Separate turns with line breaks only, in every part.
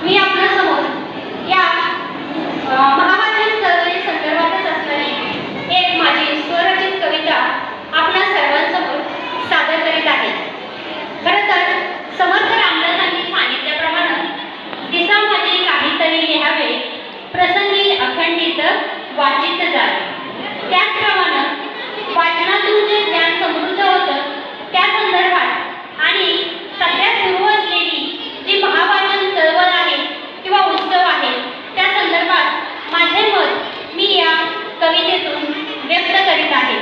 मी आपल्या समोर या महावाचन चळवळी संदर्भातच असणारी एक माझी स्वरचित कविता आपल्या सर्वांसमोर सादर करीत आहे। खरं तर समर्थ रामदासांनी सांगितल्याप्रमाणे दिसामध्ये काहीतरी लिहावे, प्रसंगी अखंडित वाचित जावे। त्याचप्रमाणे वाचनातून जे ज्ञान समृद्ध होतं त्या संदर्भात आणि सध्या सुरू असलेली जी महावाचन चळवळ आहे किंवा उत्सव आहे त्या संदर्भात माझे मत मी या कवितेतून व्यक्त करीत आहे।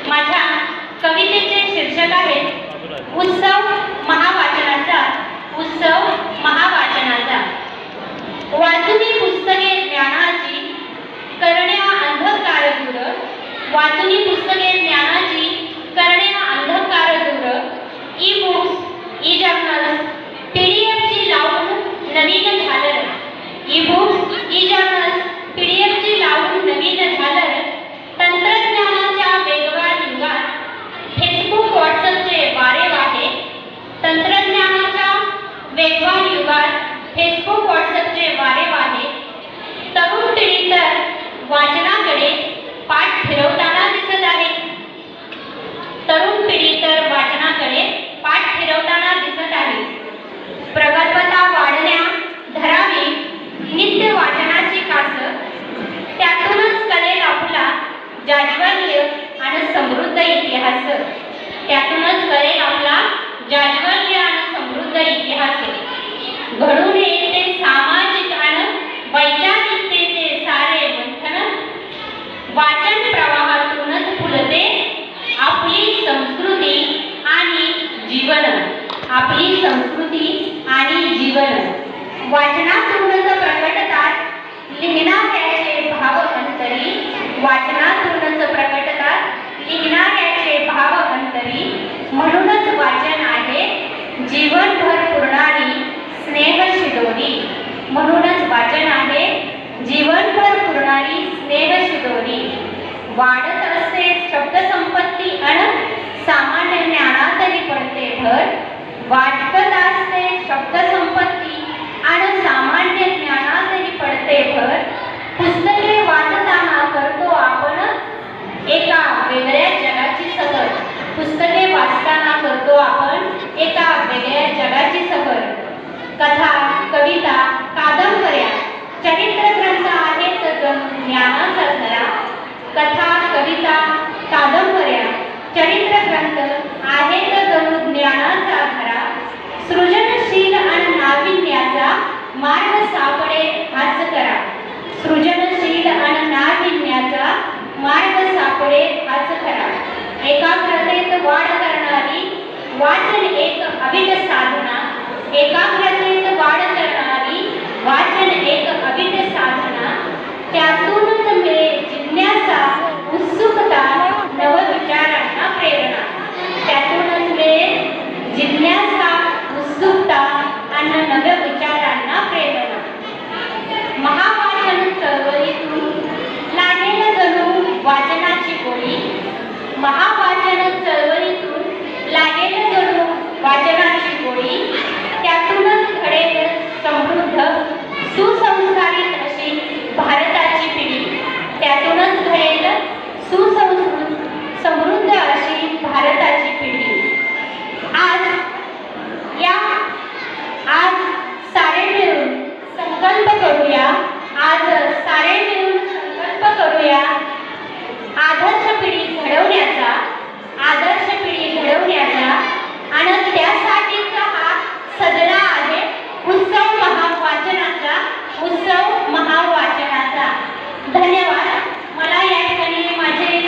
माझ्या कवितेचे शीर्षक आहे उत्सव महावाचनाचा। उत्सव महावाचनाचा। वाचुनी पुस्तके ज्ञानाची करण्या अंधकार दूर। वाचुनी पुस्तके ज्ञानाची करण्या अंधकार दूर। E books, E journals, PDF ची लावून नवीन झालर। E books, E journals, PDF ची लावून नवीन झालर। तंत्रज्ञानाच्या वेगवान युगात फेसबुक व्हॉट्सअपचे वारे वाहे। तंत्रज्ञानाच्या वेगवान युगात फेसबुक व्हॉट्सअपचे वारे वाहे। तरुण पिढी तर वाचनाकडे पाठ फिरवताना दिसत आहे। तरुण पिढी तर वाचनाकडे पाठ फिरवताना दिसत आहे। प्रगल्भता वाढण्या धरावी नित्य वाचनाची कास। त्यातूनच कळेल आपला जाज्वल्य आणि समृद्ध इतिहास। त्यातूनच कळेल आपला जाज्वल्य आणि समृद्ध इतिहास। घडून येते सामाजिक आणि वैचारिकतेचे सारे मंथन। वाचन प्रवाहातूनच फुलते आपली संस्कृती आणि जीवन। आपली संस्कृती आणि जीवन। वाचनातूनच प्रकटतात लिहिणाऱ्याचे भाव अंतरी। वाचनातूनच प्रकटतात लिहिणाऱ्याचे भाव अंतरी। म्हणूनच वाचन आहे जीवनभर पुरणारी स्नेह शिदोरी। म्हणूनच वाचन आहे जीवनभर पुरणारी स्नेह शिदोरी। वाढत असते शब्दसंपत्ती अन सामान्य ज्ञानातही पडते भर। वाढत असते शब्दसंपत्ती आणि सामान्य ज्ञानातही पडते भर। पुस्तके वाचताना करतो आपण एका वेगळ्या जगाची सफर। पुस्तके वाचताना करतो आपण एका वेगळ्या जगाची सफर। कथा, कविता, कादंबऱ्या, चरित्र ग्रंथ आहेत जणू ज्ञानाचा धरा। कथा, कविता, कादंबऱ्या, चरित्र ग्रंथ आहेत जणू ज्ञानाचा धरा। सृजनशील आणि नाविन्याचा मार्ग सापडे हाच करा। सृजनशील आणि नाविन्याचा मार्ग सापडे हाच करा। एकाग्रतेत वाढ करणारी वाचन एक अविट साधना। एकाग्रतेत वाढ करणारी वाचन एक अविट साधना। त्यातूनच मिळेल जिज्ञासा, उत्सुकता, नवविचारांना प्रेरणा। त्यातूनच मिळेल जिज्ञासा, उत्सुकता आणि नवविचारांना प्रेरणा। महावाचन चळवळीतून लागेल जणू वाचनाची गोडी।